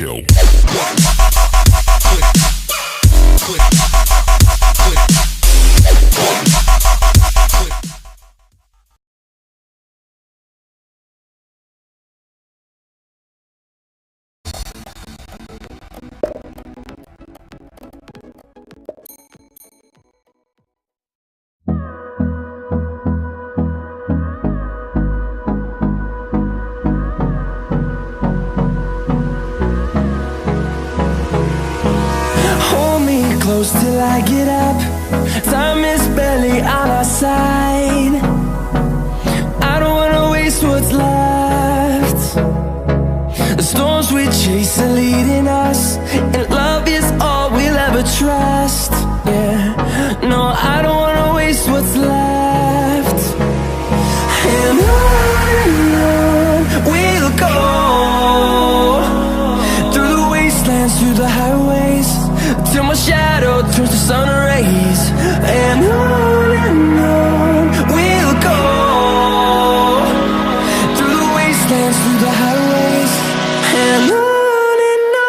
kill. Close till I get up. Time is barely on our side. I don't wanna waste what's left. The storms we chase are leading us, and love is all we'll ever trust. Yeah, no, I don't wanna waste what's left. And on we'll go, through the wastelands, through the highways, till my shadow turns to sun rays. And on we'll go, through the wastelands, through the highways, and on we'll go.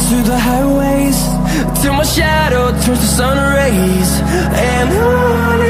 Through the highways, till my shadow turns to sun rays. And on